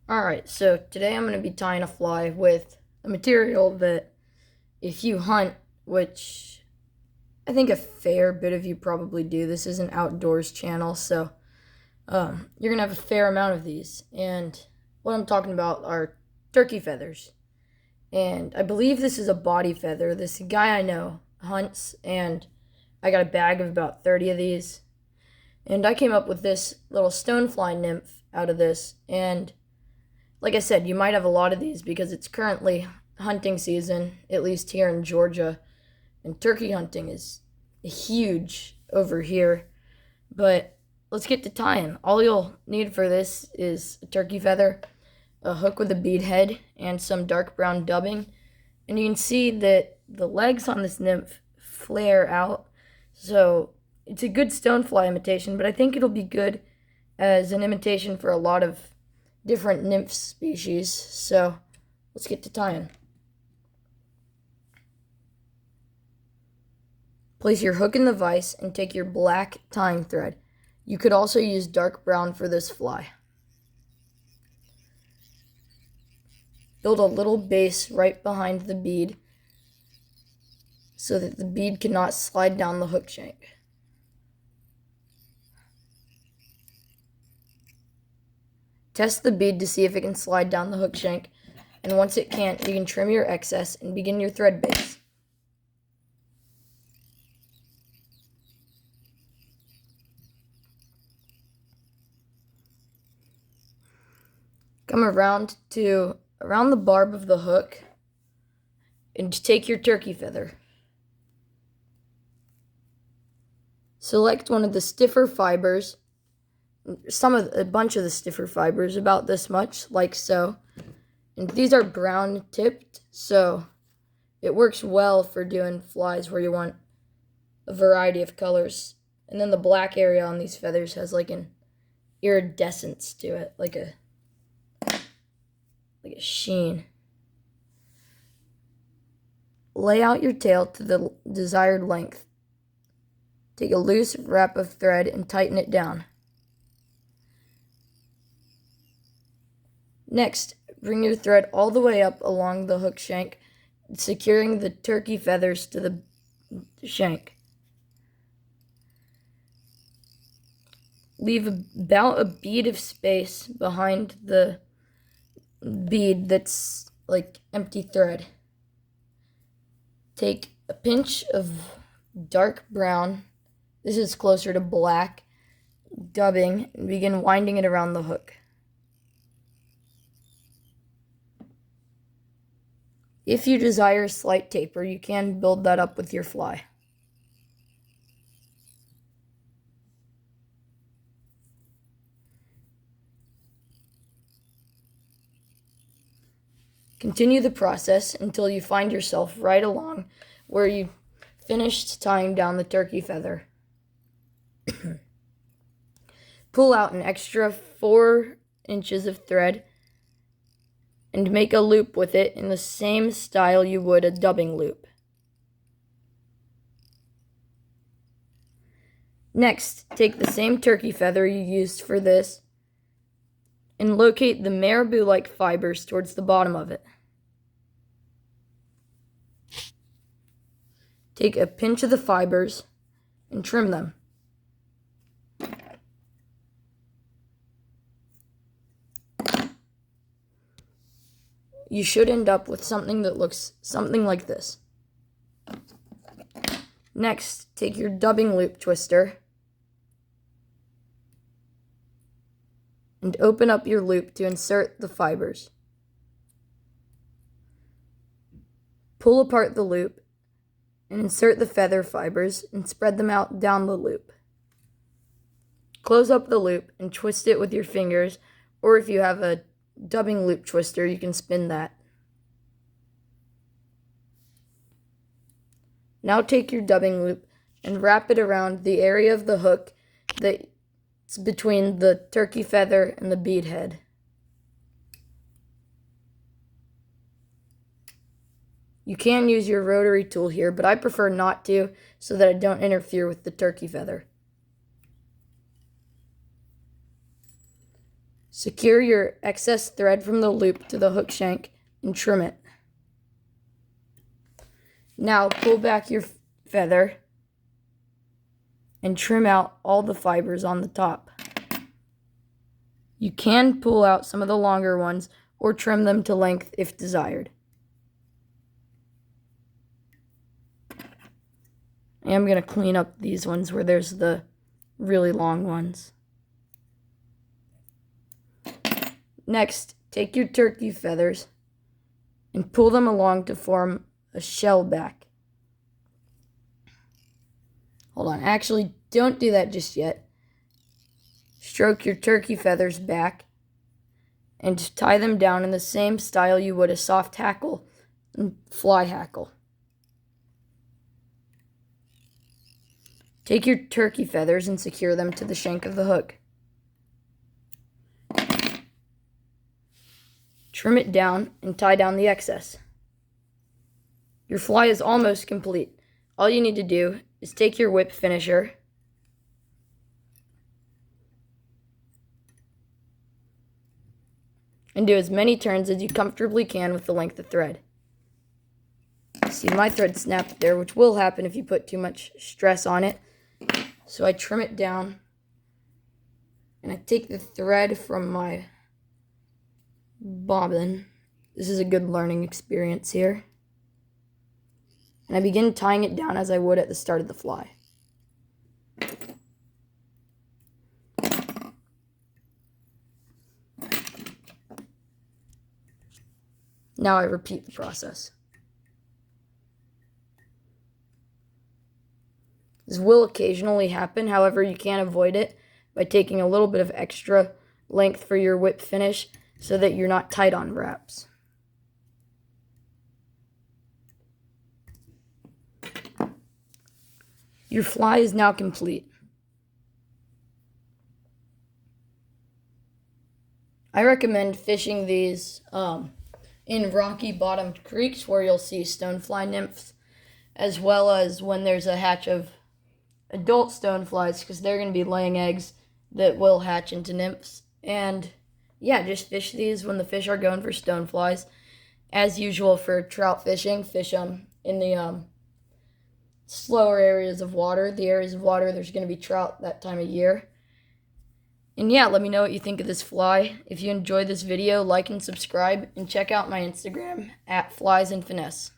Alright, so today I'm going to be tying a fly with a material that if you hunt, which I think a fair bit of you probably do, this is an outdoors channel, so you're going to have a fair amount of these. And what I'm talking about are turkey feathers. And I believe this is a body feather. This guy I know hunts, and I got a bag of about 30 of these. And I came up with this little stonefly nymph out of this, and like I said, you might have a lot of these because it's currently hunting season, at least here in Georgia, and turkey hunting is huge over here. But let's get to tying. All you'll need for this is a turkey feather, a hook with a bead head, and some dark brown dubbing. And you can see that the legs on this nymph flare out, so it's a good stonefly imitation, but I think it'll be good as an imitation for a lot of different nymph species. So let's get to tying. Place your hook in the vise and take your black tying thread. You could also use dark brown for this fly. Build a little base right behind the bead so that the bead cannot slide down the hook shank. Test the bead to see if it can slide down the hook shank, and once it can't, you can trim your excess and begin your thread base. Come around the barb of the hook and take your turkey feather. Select one of the stiffer fibers, a bunch of the stiffer fibers, about this much, like so. And these are brown tipped, so it works well for doing flies where you want a variety of colors. And then the black area on these feathers has like an iridescence to it, like a sheen. Lay out your tail to the desired length. Take a loose wrap of thread and tighten it down. Next, bring your thread all the way up along the hook shank, securing the turkey feathers to the shank. Leave about a bead of space behind the bead that's like empty thread. Take a pinch of dark brown, this is closer to black, dubbing, and begin winding it around the hook. If you desire a slight taper, you can build that up with your fly. Continue the process until you find yourself right along where you finished tying down the turkey feather. Pull out an extra 4 inches of thread and make a loop with it in the same style you would a dubbing loop. Next, take the same turkey feather you used for this and locate the marabou-like fibers towards the bottom of it. Take a pinch of the fibers and trim them. You should end up with something that looks something like this. Next, take your dubbing loop twister and open up your loop to insert the fibers. Pull apart the loop and insert the feather fibers and spread them out down the loop. Close up the loop and twist it with your fingers, or if you have a dubbing loop twister, you can spin that. Now take your dubbing loop and wrap it around the area of the hook that's between the turkey feather and the bead head. You can use your rotary tool here, but I prefer not to so that I don't interfere with the turkey feather. Secure your excess thread from the loop to the hook shank and trim it. Now pull back your feather and trim out all the fibers on the top. You can pull out some of the longer ones or trim them to length if desired. And I'm going to clean up these ones where there's the really long ones. Next, take your turkey feathers and pull them along to form a shell back. Hold on, actually, don't do that just yet. Stroke your turkey feathers back and tie them down in the same style you would a soft hackle and fly hackle. Take your turkey feathers and secure them to the shank of the hook. Trim it down and tie down the excess. Your fly is almost complete. All you need to do is take your whip finisher and do as many turns as you comfortably can with the length of thread. See, my thread snapped there, which will happen if you put too much stress on it. So I trim it down and I take the thread from my bobbin. This is a good learning experience here. And I begin tying it down as I would at the start of the fly. Now I repeat the process. This will occasionally happen, however, you can't avoid it by taking a little bit of extra length for your whip finish so that you're not tight on wraps. Your fly is now complete. I recommend fishing these in rocky bottomed creeks where you'll see stonefly nymphs, as well as when there's a hatch of adult stoneflies, because they're going to be laying eggs that will hatch into nymphs. And yeah, just fish these when the fish are going for stoneflies. As usual for trout fishing, fish them in the slower areas of water. The areas of water there's going to be trout that time of year. And yeah, let me know what you think of this fly. If you enjoyed this video, like and subscribe, and check out my Instagram @fliesandfinesse.